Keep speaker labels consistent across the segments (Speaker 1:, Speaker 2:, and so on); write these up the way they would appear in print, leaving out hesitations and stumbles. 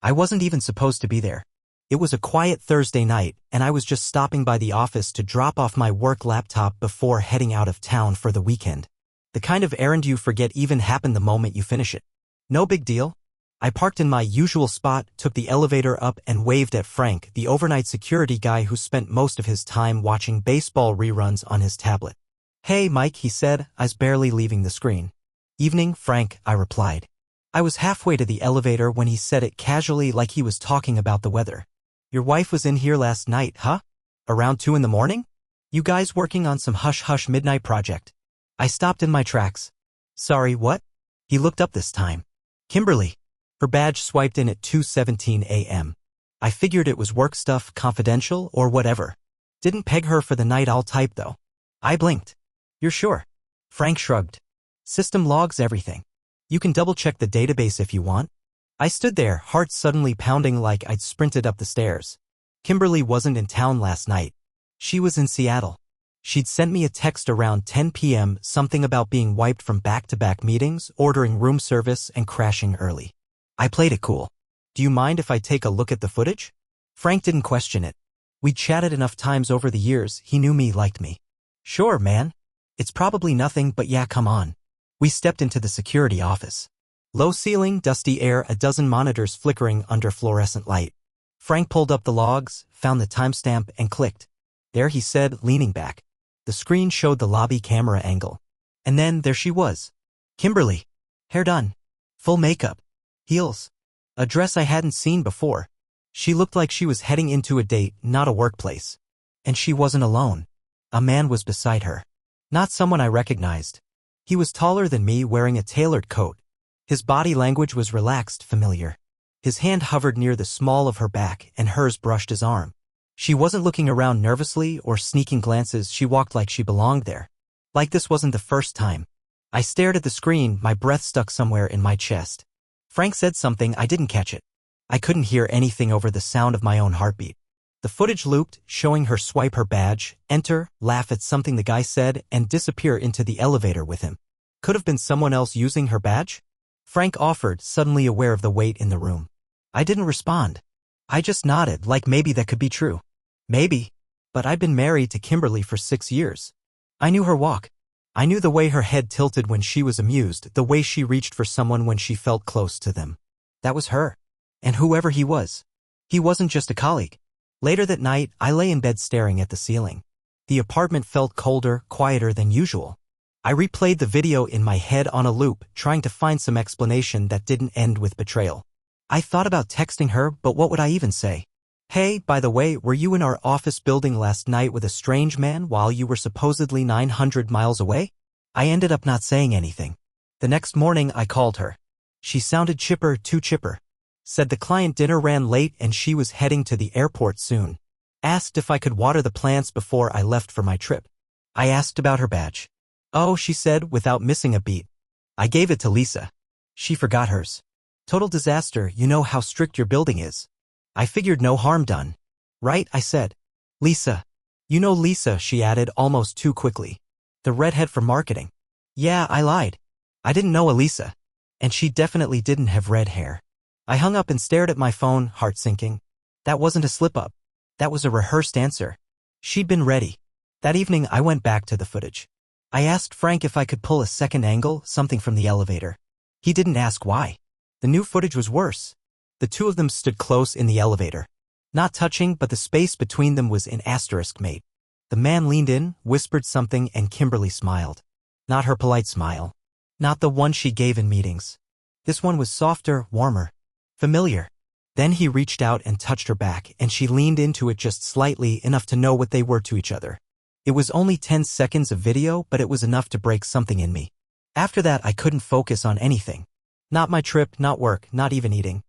Speaker 1: I wasn't even supposed to be there. It was a quiet Thursday night, and I was just stopping by the office to drop off my work laptop before heading out of town for the weekend. The kind of errand you forget even happened the moment you finish it. No big deal. I parked in my usual spot, took the elevator up, and waved at Frank, the overnight security guy who spent most of his time watching baseball reruns on his tablet. "Hey, Mike," he said, eyes barely leaving the screen. "Evening, Frank," I replied. I was halfway to the elevator when he said it casually like he was talking about the weather. "Your wife was in here last night, huh? Around 2 in the morning? You guys working on some hush-hush midnight project?" I stopped in my tracks. "Sorry, what?" He looked up this time. "Kimberly." Her badge swiped in at 2:17 a.m. I figured it was work stuff, confidential, or whatever. Didn't peg her for the night owl type, though. I blinked. "You're sure?" Frank shrugged. "System logs everything. You can double-check the database if you want." I stood there, heart suddenly pounding like I'd sprinted up the stairs. Kimberly wasn't in town last night. She was in Seattle. She'd sent me a text around 10 p.m., something about being wiped from back-to-back meetings, ordering room service, and crashing early. I played it cool. "Do you mind if I take a look at the footage?" Frank didn't question it. We'd chatted enough times over the years, he knew me, liked me. "Sure, man. It's probably nothing, but yeah, come on." We stepped into the security office. Low ceiling, dusty air, a dozen monitors flickering under fluorescent light. Frank pulled up the logs, found the timestamp, and clicked. "There," he said, leaning back. The screen showed the lobby camera angle. And then there she was. Kimberly. Hair done. Full makeup. Heels. A dress I hadn't seen before. She looked like she was heading into a date, not a workplace. And she wasn't alone. A man was beside her. Not someone I recognized. He was taller than me, wearing a tailored coat. His body language was relaxed, familiar. His hand hovered near the small of her back, and hers brushed his arm. She wasn't looking around nervously or sneaking glances. She walked like she belonged there. Like this wasn't the first time. I stared at the screen, my breath stuck somewhere in my chest. Frank said something, I didn't catch it. I couldn't hear anything over the sound of my own heartbeat. The footage looped, showing her swipe her badge, enter, laugh at something the guy said, and disappear into the elevator with him. Could have been someone else using her badge? Frank offered, suddenly aware of the weight in the room. I didn't respond. I just nodded, like maybe that could be true. Maybe. But I'd been married to Kimberly for 6 years. I knew her walk. I knew the way her head tilted when she was amused, the way she reached for someone when she felt close to them. That was her. And whoever he wasn't just a colleague. Later that night, I lay in bed staring at the ceiling. The apartment felt colder, quieter than usual. I replayed the video in my head on a loop, trying to find some explanation that didn't end with betrayal. I thought about texting her, but what would I even say? "Hey, by the way, were you in our office building last night with a strange man while you were supposedly 900 miles away?" I ended up not saying anything. The next morning, I called her. She sounded chipper, too chipper. Said the client dinner ran late and she was heading to the airport soon. Asked if I could water the plants before I left for my trip. I asked about her badge. "Oh," she said without missing a beat. "I gave it to Lisa. She forgot hers. Total disaster, you know how strict your building is." I figured no harm done. "Right," I said. "Lisa. You know Lisa," she added almost too quickly. "The redhead for marketing." Yeah, I lied. I didn't know Elisa. And she definitely didn't have red hair. I hung up and stared at my phone, heart sinking. That wasn't a slip-up. That was a rehearsed answer. She'd been ready. That evening, I went back to the footage. I asked Frank if I could pull a second angle, something from the elevator. He didn't ask why. The new footage was worse. The two of them stood close in the elevator. Not touching, but the space between them was in asterisk mate. The man leaned in, whispered something, and Kimberly smiled. Not her polite smile. Not the one she gave in meetings. This one was softer, warmer. Familiar. Then he reached out and touched her back, and she leaned into it just slightly, enough to know what they were to each other. It was only 10 seconds of video, but it was enough to break something in me. After that, I couldn't focus on anything. Not my trip, not work, not even eating.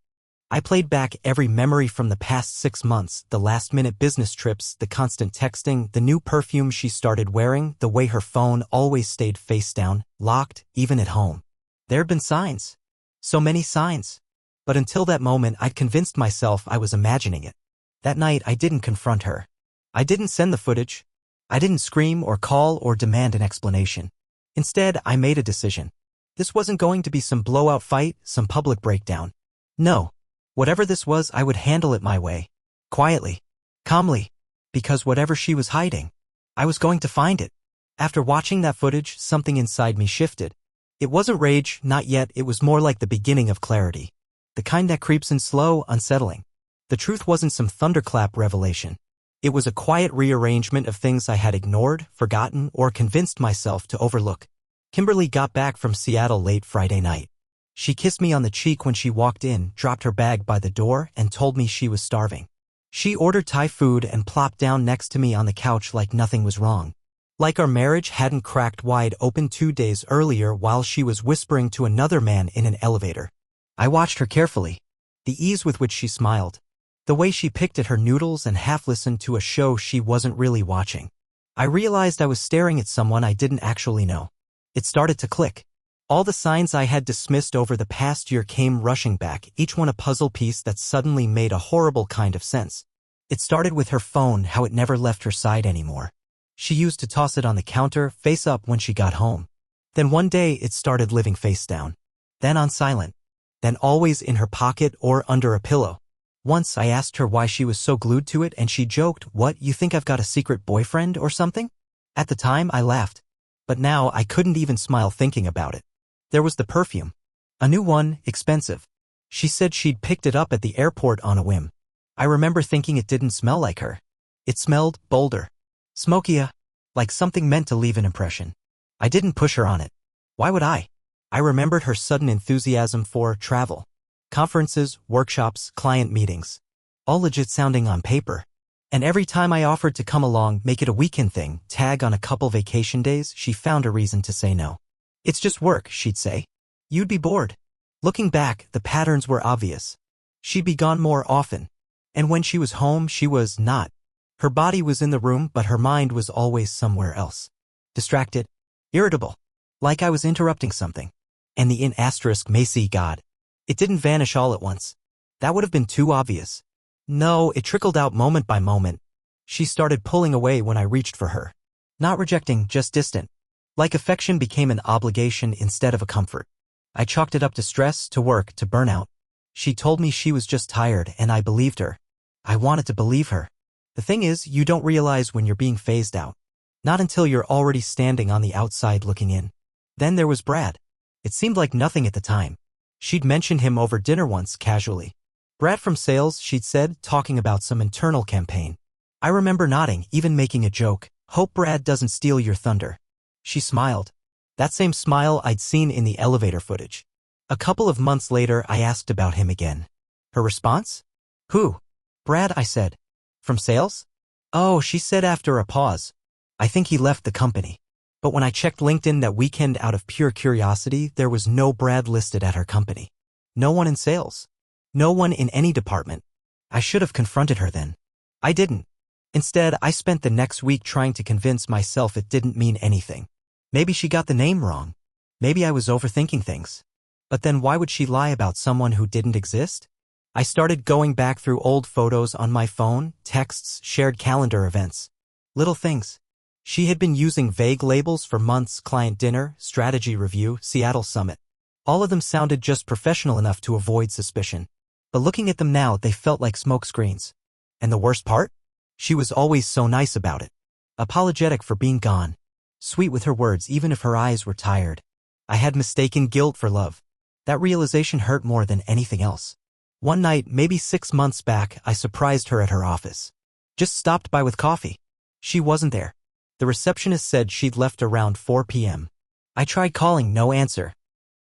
Speaker 1: I played back every memory from the past 6 months, the last-minute business trips, the constant texting, the new perfume she started wearing, the way her phone always stayed face down, locked, even at home. There had been signs. So many signs. But until that moment, I'd convinced myself I was imagining it. That night, I didn't confront her. I didn't send the footage. I didn't scream or call or demand an explanation. Instead, I made a decision. This wasn't going to be some blowout fight, some public breakdown. No. Whatever this was, I would handle it my way. Quietly. Calmly. Because whatever she was hiding, I was going to find it. After watching that footage, something inside me shifted. It wasn't rage, not yet, it was more like the beginning of clarity. The kind that creeps in slow, unsettling. The truth wasn't some thunderclap revelation. It was a quiet rearrangement of things I had ignored, forgotten, or convinced myself to overlook. Kimberly got back from Seattle late Friday night. She kissed me on the cheek when she walked in, dropped her bag by the door, and told me she was starving. She ordered Thai food and plopped down next to me on the couch like nothing was wrong. Like our marriage hadn't cracked wide open 2 days earlier while she was whispering to another man in an elevator. I watched her carefully. The ease with which she smiled. The way she picked at her noodles and half-listened to a show she wasn't really watching. I realized I was staring at someone I didn't actually know. It started to click. All the signs I had dismissed over the past year came rushing back, each one a puzzle piece that suddenly made a horrible kind of sense. It started with her phone, how it never left her side anymore. She used to toss it on the counter, face up when she got home. Then one day it started living face down. Then on silent. Then always in her pocket or under a pillow. Once I asked her why she was so glued to it and she joked, "What, you think I've got a secret boyfriend or something?" At the time I laughed. But now I couldn't even smile thinking about it. There was the perfume. A new one, expensive. She said she'd picked it up at the airport on a whim. I remember thinking it didn't smell like her. It smelled bolder. Smokier. Like something meant to leave an impression. I didn't push her on it. Why would I? I remembered her sudden enthusiasm for travel. Conferences, workshops, client meetings. All legit sounding on paper. And every time I offered to come along, make it a weekend thing, tag on a couple vacation days, she found a reason to say no. "It's just work," she'd say. "You'd be bored." Looking back, the patterns were obvious. She'd be gone more often. And when she was home, she was not. Her body was in the room, but her mind was always somewhere else. Distracted. Irritable. Like I was interrupting something. And the in asterisk may see God. It didn't vanish all at once. That would have been too obvious. No, it trickled out moment by moment. She started pulling away when I reached for her. Not rejecting, just distant. Like affection became an obligation instead of a comfort. I chalked it up to stress, to work, to burnout. She told me she was just tired, and I believed her. I wanted to believe her. The thing is, you don't realize when you're being phased out. Not until you're already standing on the outside looking in. Then there was Brad. It seemed like nothing at the time. She'd mentioned him over dinner once, casually. "Brad from sales," she'd said, talking about some internal campaign. I remember nodding, even making a joke. "Hope Brad doesn't steal your thunder." She smiled. That same smile I'd seen in the elevator footage. A couple of months later, I asked about him again. Her response? "Who?" "Brad," I said. "From sales?" "Oh," she said after a pause. "I think he left the company." But when I checked LinkedIn that weekend out of pure curiosity, there was no Brad listed at her company. No one in sales. No one in any department. I should have confronted her then. I didn't. Instead, I spent the next week trying to convince myself it didn't mean anything. Maybe she got the name wrong. Maybe I was overthinking things. But then why would she lie about someone who didn't exist? I started going back through old photos on my phone, texts, shared calendar events. Little things. She had been using vague labels for months: client dinner, strategy review, Seattle summit. All of them sounded just professional enough to avoid suspicion. But looking at them now, they felt like smokescreens. And the worst part? She was always so nice about it. Apologetic for being gone. Sweet with her words even if her eyes were tired. I had mistaken guilt for love. That realization hurt more than anything else. One night, maybe 6 months back, I surprised her at her office. Just stopped by with coffee. She wasn't there. The receptionist said she'd left around 4 p.m. I tried calling, no answer.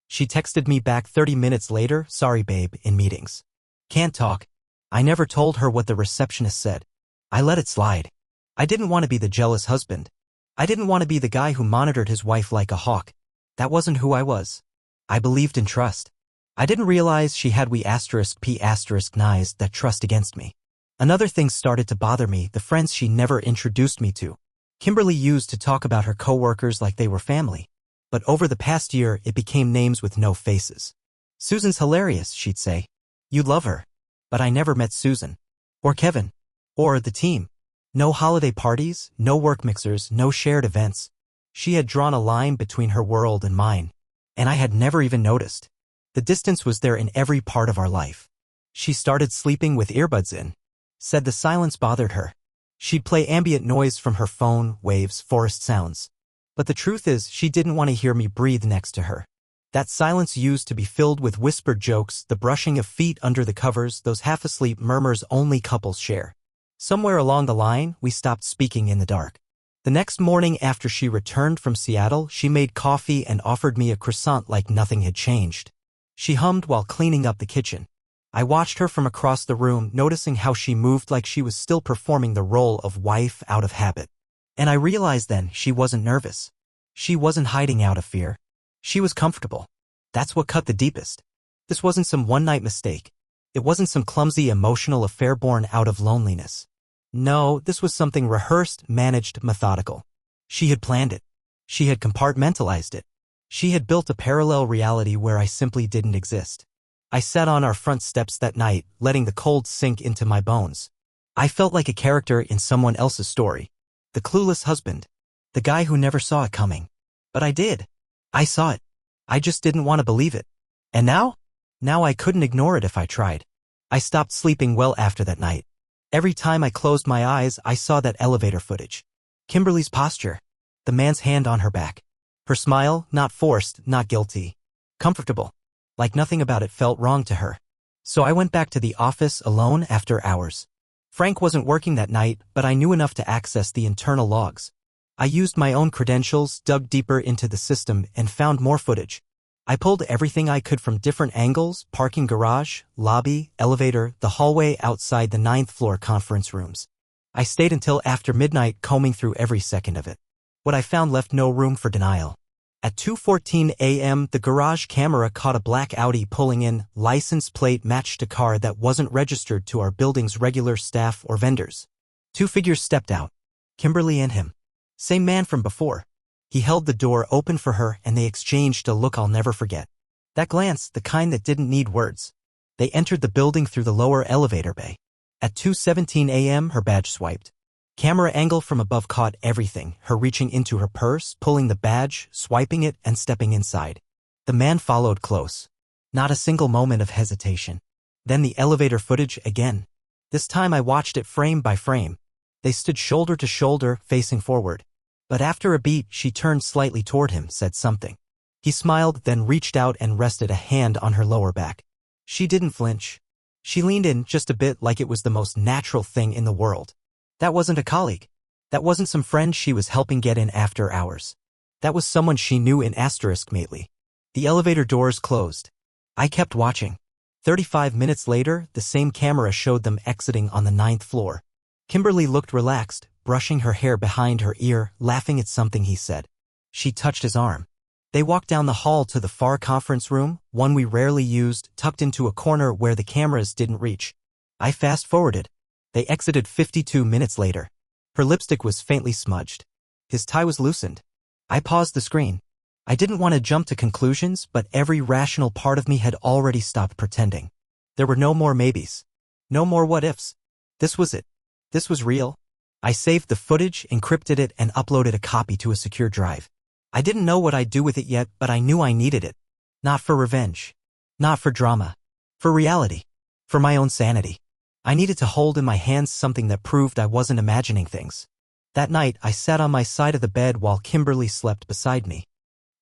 Speaker 1: She texted me back 30 minutes later, "Sorry babe, in meetings. Can't talk." I never told her what the receptionist said. I let it slide. I didn't want to be the jealous husband. I didn't want to be the guy who monitored his wife like a hawk. That wasn't who I was. I believed in trust. I didn't realize she had *p***nized that trust against me. Another thing started to bother me, the friends she never introduced me to. Kimberly used to talk about her coworkers like they were family. But over the past year, it became names with no faces. "Susan's hilarious," she'd say. "You'd love her." But I never met Susan. Or Kevin. Or the team. No holiday parties, no work mixers, no shared events. She had drawn a line between her world and mine. And I had never even noticed. The distance was there in every part of our life. She started sleeping with earbuds in. Said the silence bothered her. She'd play ambient noise from her phone, waves, forest sounds. But the truth is, she didn't want to hear me breathe next to her. That silence used to be filled with whispered jokes, the brushing of feet under the covers, those half-asleep murmurs only couples share. Somewhere along the line, we stopped speaking in the dark. The next morning after she returned from Seattle, she made coffee and offered me a croissant like nothing had changed. She hummed while cleaning up the kitchen. I watched her from across the room, noticing how she moved like she was still performing the role of wife out of habit. And I realized then she wasn't nervous. She wasn't hiding out of fear. She was comfortable. That's what cut the deepest. This wasn't some one-night mistake. It wasn't some clumsy emotional affair born out of loneliness. No, this was something rehearsed, managed, methodical. She had planned it. She had compartmentalized it. She had built a parallel reality where I simply didn't exist. I sat on our front steps that night, letting the cold sink into my bones. I felt like a character in someone else's story. The clueless husband. The guy who never saw it coming. But I did. I saw it. I just didn't want to believe it. And now? Now I couldn't ignore it if I tried. I stopped sleeping well after that night. Every time I closed my eyes, I saw that elevator footage. Kimberly's posture. The man's hand on her back. Her smile, not forced, not guilty. Comfortable. Like nothing about it felt wrong to her. So I went back to the office alone after hours. Frank wasn't working that night, but I knew enough to access the internal logs. I used my own credentials, dug deeper into the system, and found more footage. I pulled everything I could from different angles: parking garage, lobby, elevator, the hallway outside the 9th floor conference rooms. I stayed until after midnight, combing through every second of it. What I found left no room for denial. At 2:14 a.m., the garage camera caught a black Audi pulling in. License plate matched a car that wasn't registered to our building's regular staff or vendors. Two figures stepped out. Kimberly and him. Same man from before. He held the door open for her and they exchanged a look I'll never forget. That glance, the kind that didn't need words. They entered the building through the lower elevator bay. At 2:17 a.m., her badge swiped. Camera angle from above caught everything, her reaching into her purse, pulling the badge, swiping it, and stepping inside. The man followed close. Not a single moment of hesitation. Then the elevator footage again. This time I watched it frame by frame. They stood shoulder to shoulder, facing forward. But after a beat, she turned slightly toward him, said something. He smiled, then reached out and rested a hand on her lower back. She didn't flinch. She leaned in just a bit, like it was the most natural thing in the world. That wasn't a colleague. That wasn't some friend she was helping get in after hours. That was someone she knew in asterisk mately. The elevator doors closed. I kept watching. 35 minutes later, the same camera showed them exiting on the 9th floor. Kimberly looked relaxed, brushing her hair behind her ear, laughing at something he said. She touched his arm. They walked down the hall to the far conference room, one we rarely used, tucked into a corner where the cameras didn't reach. I fast-forwarded. They exited 52 minutes later. Her lipstick was faintly smudged. His tie was loosened. I paused the screen. I didn't want to jump to conclusions, but every rational part of me had already stopped pretending. There were no more maybes. No more what-ifs. This was it. This was real. I saved the footage, encrypted it, and uploaded a copy to a secure drive. I didn't know what I'd do with it yet, but I knew I needed it. Not for revenge. Not for drama. For reality. For my own sanity. I needed to hold in my hands something that proved I wasn't imagining things. That night, I sat on my side of the bed while Kimberly slept beside me.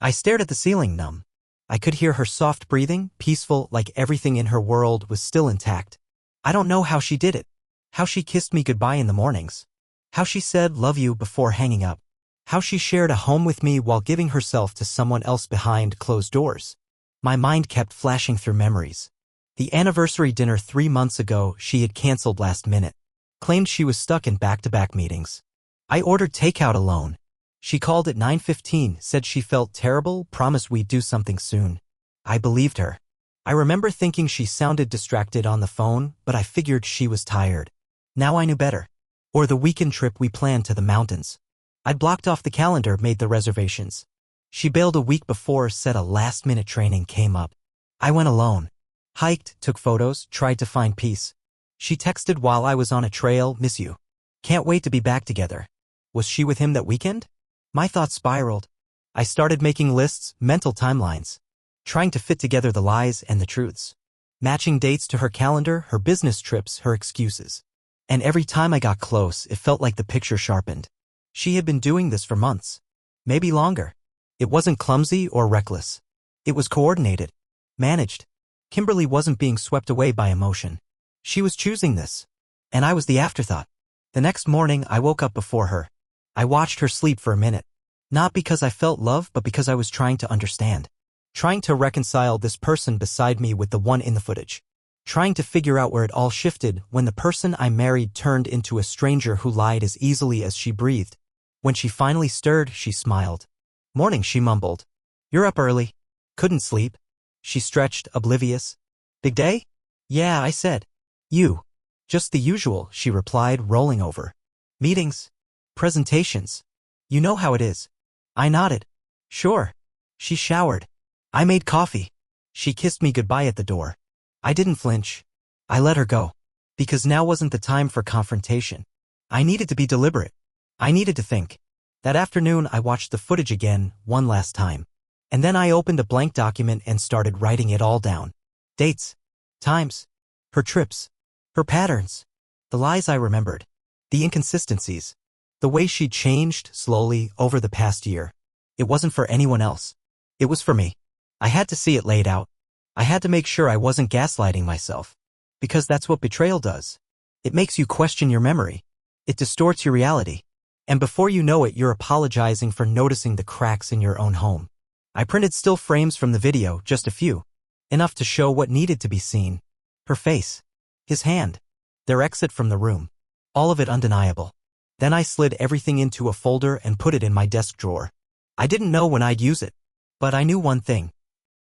Speaker 1: I stared at the ceiling, numb. I could hear her soft breathing, peaceful, like everything in her world was still intact. I don't know how she did it. How she kissed me goodbye in the mornings. How she said love you before hanging up. How she shared a home with me while giving herself to someone else behind closed doors. My mind kept flashing through memories. The anniversary dinner 3 months ago she had canceled last minute. Claimed she was stuck in back-to-back meetings. I ordered takeout alone. She called at 9:15, said she felt terrible, promised we'd do something soon. I believed her. I remember thinking she sounded distracted on the phone, but I figured she was tired. Now I knew better. Or the weekend trip we planned to the mountains. I'd blocked off the calendar, made the reservations. She bailed a week before, said a last-minute training came up. I went alone. Hiked, took photos, tried to find peace. She texted while I was on a trail, miss you. Can't wait to be back together. Was she with him that weekend? My thoughts spiraled. I started making lists, mental timelines. Trying to fit together the lies and the truths. Matching dates to her calendar, her business trips, her excuses. And every time I got close, it felt like the picture sharpened. She had been doing this for months. Maybe longer. It wasn't clumsy or reckless. It was coordinated. Managed. Kimberly wasn't being swept away by emotion. She was choosing this. And I was the afterthought. The next morning, I woke up before her. I watched her sleep for a minute. Not because I felt love, but because I was trying to understand. Trying to reconcile this person beside me with the one in the footage. Trying to figure out where it all shifted when the person I married turned into a stranger who lied as easily as she breathed. When she finally stirred, she smiled. Morning, she mumbled. You're up early. Couldn't sleep. She stretched, oblivious. Big day? Yeah, I said. You. Just the usual, she replied, rolling over. Meetings. Presentations. You know how it is. I nodded. Sure. She showered. I made coffee. She kissed me goodbye at the door. I didn't flinch. I let her go. Because now wasn't the time for confrontation. I needed to be deliberate. I needed to think. That afternoon I watched the footage again, one last time. And then I opened a blank document and started writing it all down. Dates. Times. Her trips. Her patterns. The lies I remembered. The inconsistencies. The way she'd changed, slowly, over the past year. It wasn't for anyone else. It was for me. I had to see it laid out. I had to make sure I wasn't gaslighting myself. Because that's what betrayal does. It makes you question your memory. It distorts your reality. And before you know it, you're apologizing for noticing the cracks in your own home. I printed still frames from the video, just a few. Enough to show what needed to be seen. Her face. His hand. Their exit from the room. All of it undeniable. Then I slid everything into a folder and put it in my desk drawer. I didn't know when I'd use it. But I knew one thing.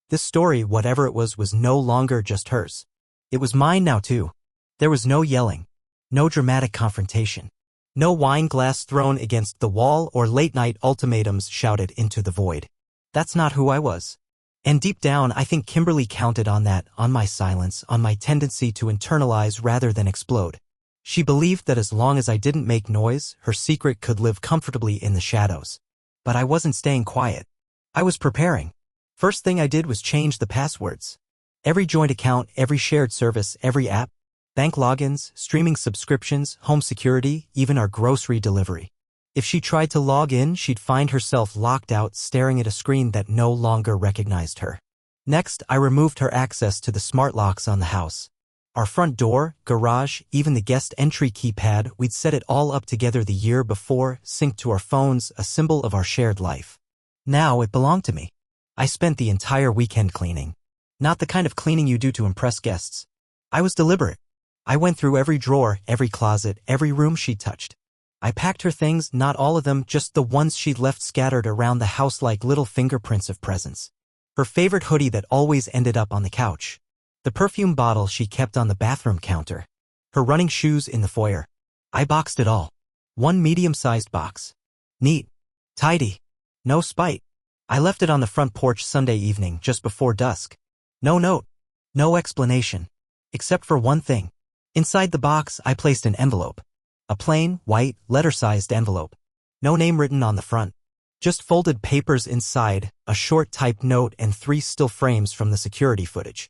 Speaker 1: This story, whatever it was no longer just hers. It was mine now too. There was no yelling. No dramatic confrontation. No wine glass thrown against the wall or late-night ultimatums shouted into the void. That's not who I was. And deep down, I think Kimberly counted on that, on my silence, on my tendency to internalize rather than explode. She believed that as long as I didn't make noise, her secret could live comfortably in the shadows. But I wasn't staying quiet. I was preparing. First thing I did was change the passwords. Every joint account, every shared service, every app, bank logins, streaming subscriptions, home security, even our grocery delivery. If she tried to log in, she'd find herself locked out, staring at a screen that no longer recognized her. Next, I removed her access to the smart locks on the house. Our front door, garage, even the guest entry keypad, we'd set it all up together the year before, synced to our phones, a symbol of our shared life. Now it belonged to me. I spent the entire weekend cleaning. Not the kind of cleaning you do to impress guests. I was deliberate. I went through every drawer, every closet, every room she touched. I packed her things, not all of them, just the ones she'd left scattered around the house like little fingerprints of presents. Her favorite hoodie that always ended up on the couch. The perfume bottle she kept on the bathroom counter. Her running shoes in the foyer. I boxed it all. One medium-sized box. Neat. Tidy. No spite. I left it on the front porch Sunday evening, just before dusk. No note. No explanation. Except for one thing. Inside the box, I placed an envelope. A plain, white, letter-sized envelope. No name written on the front. Just folded papers inside, a short typed note and 3 still frames from the security footage.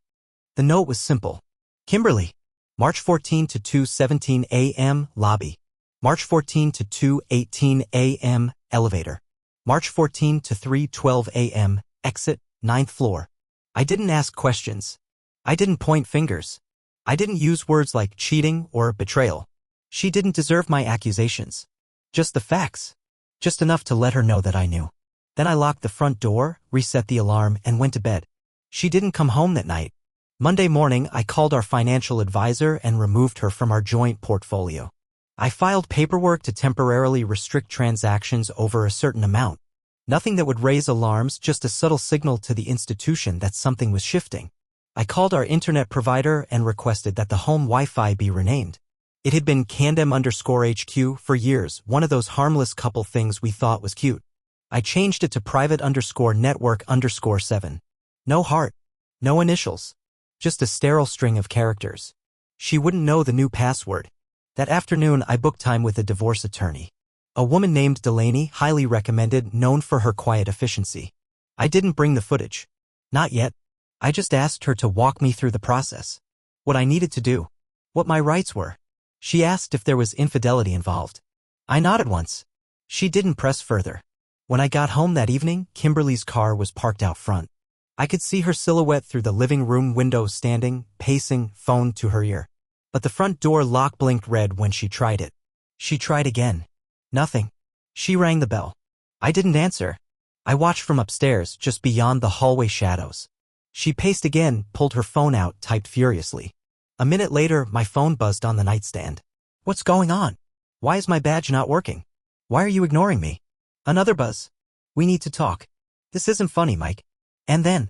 Speaker 1: The note was simple. Kimberly. March 14 to 2:17 a.m. Lobby. March 14 to 2:18 a.m. Elevator. March 14 to 3:12 a.m. Exit, 9th floor. I didn't ask questions. I didn't point fingers. I didn't use words like cheating or betrayal. She didn't deserve my accusations. Just the facts. Just enough to let her know that I knew. Then I locked the front door, reset the alarm, and went to bed. She didn't come home that night. Monday morning, I called our financial advisor and removed her from our joint portfolio. I filed paperwork to temporarily restrict transactions over a certain amount. Nothing that would raise alarms, just a subtle signal to the institution that something was shifting. I called our internet provider and requested that the home Wi-Fi be renamed. It had been Candem_HQ for years, one of those harmless couple things we thought was cute. I changed it to private_network_7. No heart. No initials. Just a sterile string of characters. She wouldn't know the new password. That afternoon, I booked time with a divorce attorney. A woman named Delaney, highly recommended, known for her quiet efficiency. I didn't bring the footage. Not yet. I just asked her to walk me through the process. What I needed to do. What my rights were. She asked if there was infidelity involved. I nodded once. She didn't press further. When I got home that evening, Kimberly's car was parked out front. I could see her silhouette through the living room window standing, pacing, phone to her ear. But the front door lock blinked red when she tried it. She tried again. Nothing. She rang the bell. I didn't answer. I watched from upstairs, just beyond the hallway shadows. She paced again, pulled her phone out, typed furiously. A minute later, my phone buzzed on the nightstand. What's going on? Why is my badge not working? Why are you ignoring me? Another buzz. We need to talk. This isn't funny, Mike. And then,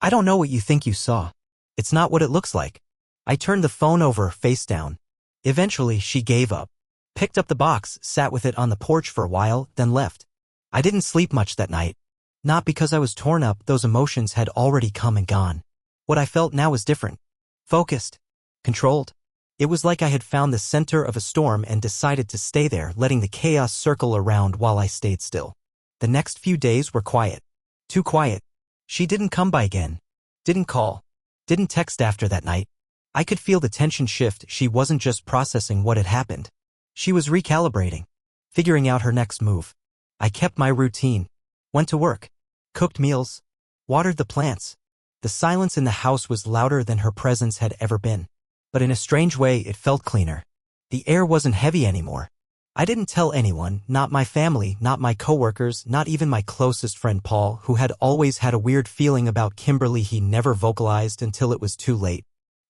Speaker 1: I don't know what you think you saw. It's not what it looks like. I turned the phone over, face down. Eventually, she gave up. Picked up the box, sat with it on the porch for a while, then left. I didn't sleep much that night. Not because I was torn up, those emotions had already come and gone. What I felt now was different. Focused. Controlled. It was like I had found the center of a storm and decided to stay there, letting the chaos circle around while I stayed still. The next few days were quiet. Too quiet. She didn't come by again. Didn't call. Didn't text after that night. I could feel the tension shift. She wasn't just processing what had happened. She was recalibrating. Figuring out her next move. I kept my routine. Went to work. Cooked meals. Watered the plants. The silence in the house was louder than her presence had ever been. But in a strange way, it felt cleaner. The air wasn't heavy anymore. I didn't tell anyone, not my family, not my coworkers, not even my closest friend Paul, who had always had a weird feeling about Kimberly he never vocalized until it was too late.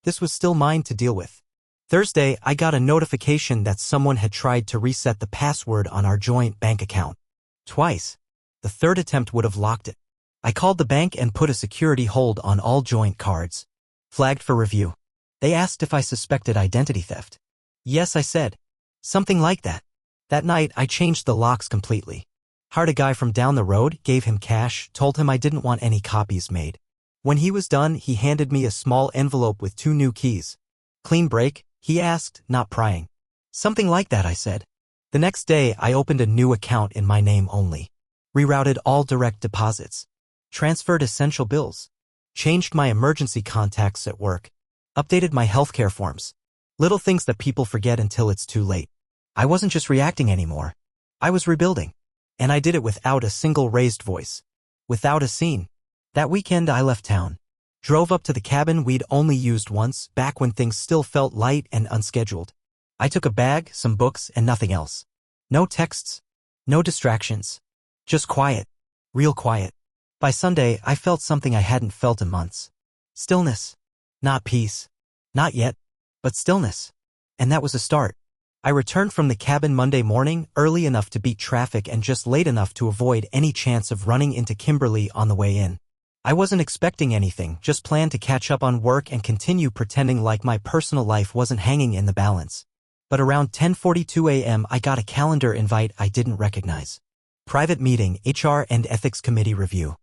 Speaker 1: This was still mine to deal with. Thursday, I got a notification that someone had tried to reset the password on our joint bank account. Twice. The third attempt would have locked it. I called the bank and put a security hold on all joint cards. Flagged for review. They asked if I suspected identity theft. Yes, I said. Something like that. That night, I changed the locks completely. Hired a guy from down the road, gave him cash, told him I didn't want any copies made. When he was done, he handed me a small envelope with 2 new keys. Clean break? He asked, not prying. Something like that, I said. The next day, I opened a new account in my name only. Rerouted all direct deposits. Transferred essential bills. Changed my emergency contacts at work. Updated my healthcare forms. Little things that people forget until it's too late. I wasn't just reacting anymore. I was rebuilding. And I did it without a single raised voice. Without a scene. That weekend I left town. Drove up to the cabin we'd only used once, back when things still felt light and unscheduled. I took a bag, some books, and nothing else. No texts. No distractions. Just quiet. Real quiet. By Sunday, I felt something I hadn't felt in months. Stillness. Not peace. Not yet. But stillness. And that was a start. I returned from the cabin Monday morning, early enough to beat traffic and just late enough to avoid any chance of running into Kimberly on the way in. I wasn't expecting anything, just planned to catch up on work and continue pretending like my personal life wasn't hanging in the balance. But around 10:42 a.m. I got a calendar invite I didn't recognize. Private meeting, HR and Ethics Committee review.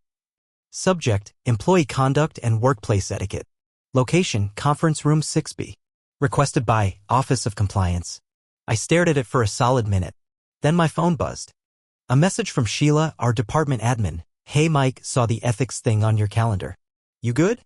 Speaker 1: Subject, Employee Conduct and Workplace Etiquette. Location, Conference Room 6B. Requested by Office of Compliance. I stared at it for a solid minute. Then my phone buzzed. A message from Sheila, our department admin. Hey Mike, saw the ethics thing on your calendar. You good?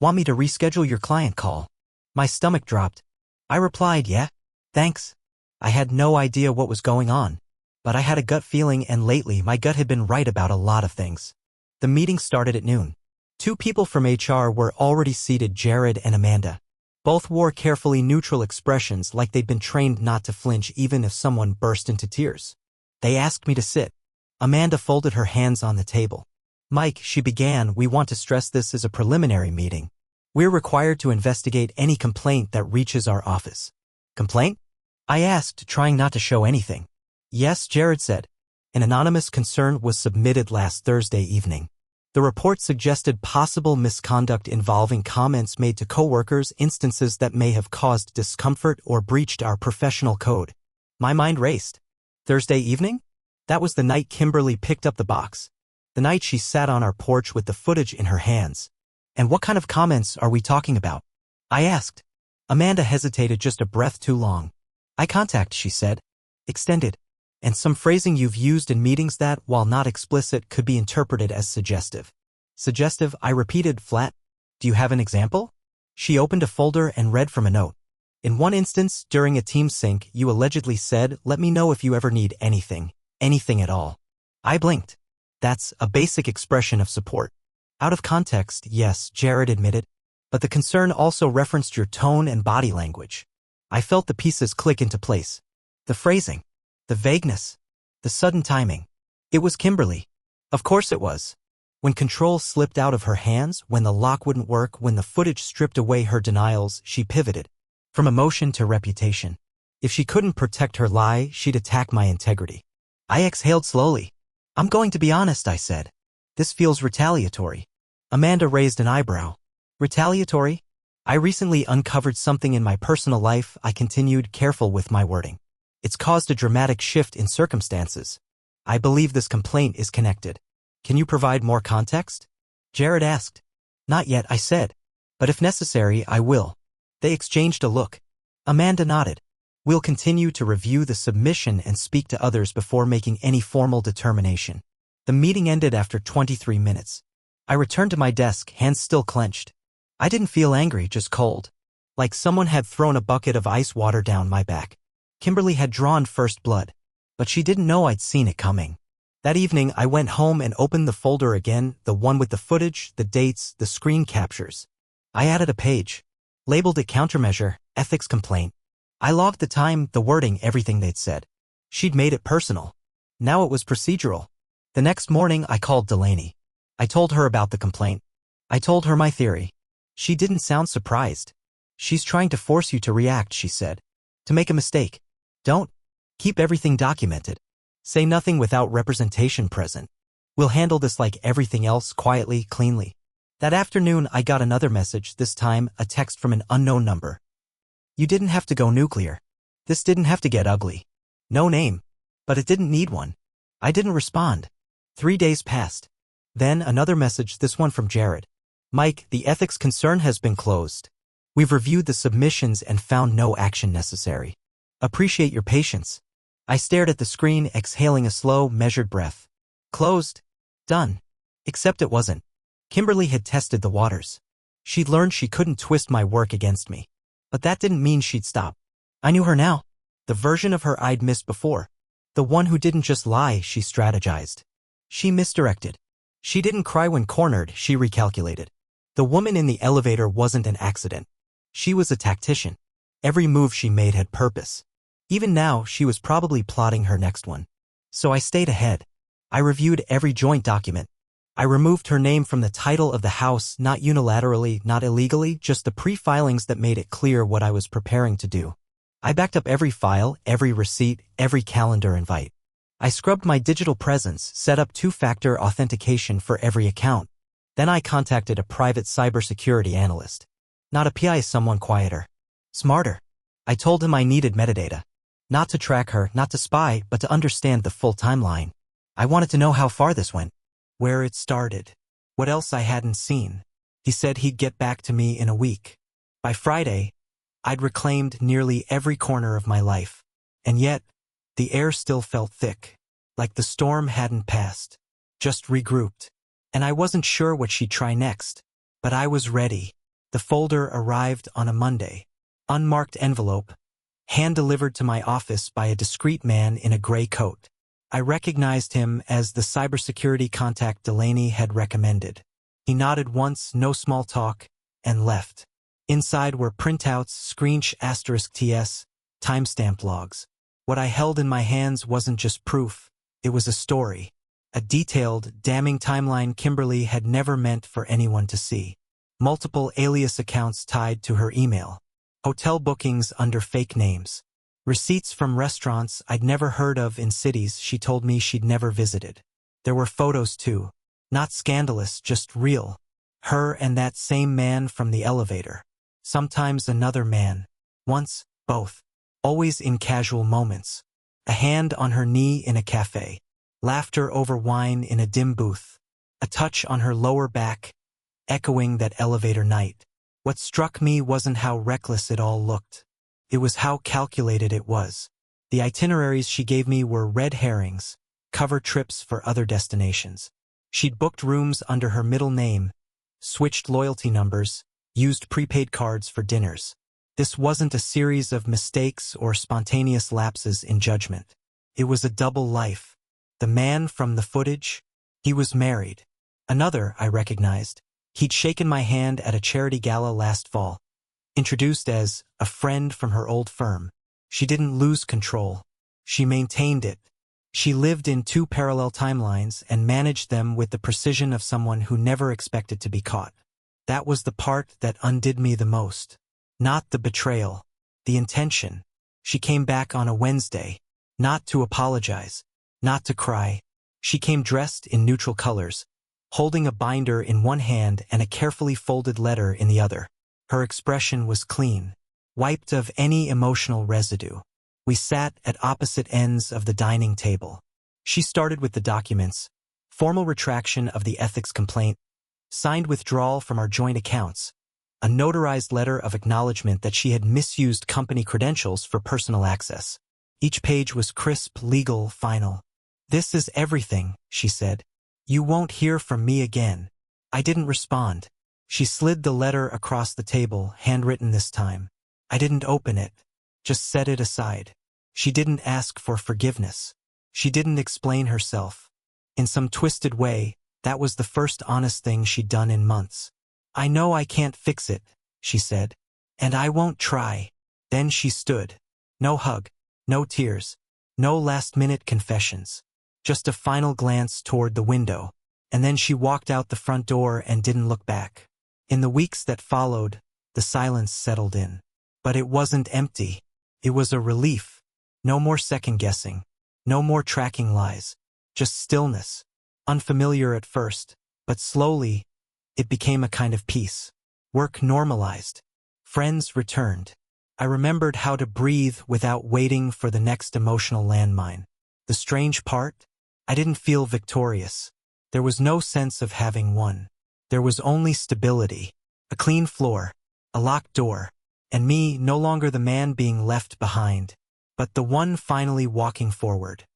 Speaker 1: Want me to reschedule your client call? My stomach dropped. I replied, yeah. Thanks. I had no idea what was going on. But I had a gut feeling, and lately my gut had been right about a lot of things. The meeting started at noon. 2 people from HR were already seated, Jared and Amanda. Both wore carefully neutral expressions like they'd been trained not to flinch even if someone burst into tears. They asked me to sit. Amanda folded her hands on the table. Mike, she began, we want to stress this is a preliminary meeting. We're required to investigate any complaint that reaches our office. Complaint? I asked, trying not to show anything. Yes, Jared said. An anonymous concern was submitted last Thursday evening. The report suggested possible misconduct involving comments made to coworkers, instances that may have caused discomfort or breached our professional code. My mind raced. Thursday evening? That was the night Kimberly picked up the box. The night she sat on our porch with the footage in her hands. And what kind of comments are we talking about? I asked. Amanda hesitated just a breath too long. Eye contact, she said. Extended. And some phrasing you've used in meetings that, while not explicit, could be interpreted as suggestive. Suggestive, I repeated, flat. Do you have an example? She opened a folder and read from a note. In one instance, during a team sync, you allegedly said, "Let me know if you ever need anything, anything at all." I blinked. That's a basic expression of support. Out of context, yes, Jared admitted, but the concern also referenced your tone and body language. I felt the pieces click into place. The phrasing, the vagueness, the sudden timing. It was Kimberly. Of course it was. When control slipped out of her hands, when the lock wouldn't work, when the footage stripped away her denials, she pivoted. From emotion to reputation. If she couldn't protect her lie, she'd attack my integrity. I exhaled slowly. "I'm going to be honest," I said. "This feels retaliatory." Amanda raised an eyebrow. "Retaliatory?" "I recently uncovered something in my personal life," I continued, careful with my wording. "It's caused a dramatic shift in circumstances. I believe this complaint is connected. Can you provide more context?" Jared asked. "Not yet," I said. "But if necessary, I will." They exchanged a look. Amanda nodded. "We'll continue to review the submission and speak to others before making any formal determination." The meeting ended after 23 minutes. I returned to my desk, hands still clenched. I didn't feel angry, just cold. Like someone had thrown a bucket of ice water down my back. Kimberly had drawn first blood, but she didn't know I'd seen it coming. That evening, I went home and opened the folder again, the one with the footage, the dates, the screen captures. I added a page. Labeled it countermeasure, ethics complaint. I logged the time, the wording, everything they'd said. She'd made it personal. Now it was procedural. The next morning, I called Delaney. I told her about the complaint. I told her my theory. She didn't sound surprised. "She's trying to force you to react," she said. "To make a mistake. Don't. Keep everything documented. Say nothing without representation present. We'll handle this like everything else, quietly, cleanly." That afternoon, I got another message, this time a text from an unknown number. "You didn't have to go nuclear. This didn't have to get ugly." No name. But it didn't need one. I didn't respond. 3 days passed. Then another message, this one from Jared. "Mike, the ethics concern has been closed. We've reviewed the submissions and found no action necessary. Appreciate your patience." I stared at the screen, exhaling a slow, measured breath. Closed. Done. Except it wasn't. Kimberly had tested the waters. She'd learned she couldn't twist my work against me. But that didn't mean she'd stop. I knew her now. The version of her I'd missed before. The one who didn't just lie, she strategized. She misdirected. She didn't cry when cornered, she recalculated. The woman in the elevator wasn't an accident. She was a tactician. Every move she made had purpose. Even now, she was probably plotting her next one. So I stayed ahead. I reviewed every joint document. I removed her name from the title of the house, not unilaterally, not illegally, just the pre-filings that made it clear what I was preparing to do. I backed up every file, every receipt, every calendar invite. I scrubbed my digital presence, set up 2-factor authentication for every account. Then I contacted a private cybersecurity analyst. Not a PI, someone quieter. Smarter. I told him I needed metadata. Not to track her, not to spy, but to understand the full timeline. I wanted to know how far this went. Where it started. What else I hadn't seen. He said he'd get back to me in a week. By Friday, I'd reclaimed nearly every corner of my life. And yet, the air still felt thick. Like the storm hadn't passed. Just regrouped. And I wasn't sure what she'd try next. But I was ready. The folder arrived on a Monday. Unmarked envelope. Hand-delivered to my office by a discreet man in a gray coat. I recognized him as the cybersecurity contact Delaney had recommended. He nodded once, no small talk, and left. Inside were printouts, **TS, timestamp logs. What I held in my hands wasn't just proof, it was a story. A detailed, damning timeline Kimberly had never meant for anyone to see. Multiple alias accounts tied to her email. Hotel bookings under fake names. Receipts from restaurants I'd never heard of in cities she told me she'd never visited. There were photos too. Not scandalous, just real. Her and that same man from the elevator. Sometimes another man. Once, both. Always in casual moments. A hand on her knee in a cafe. Laughter over wine in a dim booth. A touch on her lower back, echoing that elevator night. What struck me wasn't how reckless it all looked. It was how calculated it was. The itineraries she gave me were red herrings, cover trips for other destinations. She'd booked rooms under her middle name, switched loyalty numbers, used prepaid cards for dinners. This wasn't a series of mistakes or spontaneous lapses in judgment. It was a double life. The man from the footage, he was married. Another, I recognized. He'd shaken my hand at a charity gala last fall. Introduced as a friend from her old firm. She didn't lose control. She maintained it. She lived in two parallel timelines and managed them with the precision of someone who never expected to be caught. That was the part that undid me the most. Not the betrayal. The intention. She came back on a Wednesday. Not to apologize. Not to cry. She came dressed in neutral colors, holding a binder in one hand and a carefully folded letter in the other. Her expression was clean, wiped of any emotional residue. We sat at opposite ends of the dining table. She started with the documents: formal retraction of the ethics complaint, signed withdrawal from our joint accounts, a notarized letter of acknowledgement that she had misused company credentials for personal access. Each page was crisp, legal, final. "This is everything," she said. "You won't hear from me again." I didn't respond. She slid the letter across the table, handwritten this time. I didn't open it, just set it aside. She didn't ask for forgiveness. She didn't explain herself. In some twisted way, that was the first honest thing she'd done in months. "I know I can't fix it," she said, "and I won't try." Then she stood. No hug, no tears, no last-minute confessions. Just a final glance toward the window, and then she walked out the front door and didn't look back. In the weeks that followed, the silence settled in. But it wasn't empty. It was a relief. No more second-guessing. No more tracking lies. Just stillness. Unfamiliar at first, but slowly, it became a kind of peace. Work normalized. Friends returned. I remembered how to breathe without waiting for the next emotional landmine. The strange part? I didn't feel victorious. There was no sense of having won. There was only stability, a clean floor, a locked door, and me no longer the man being left behind, but the one finally walking forward.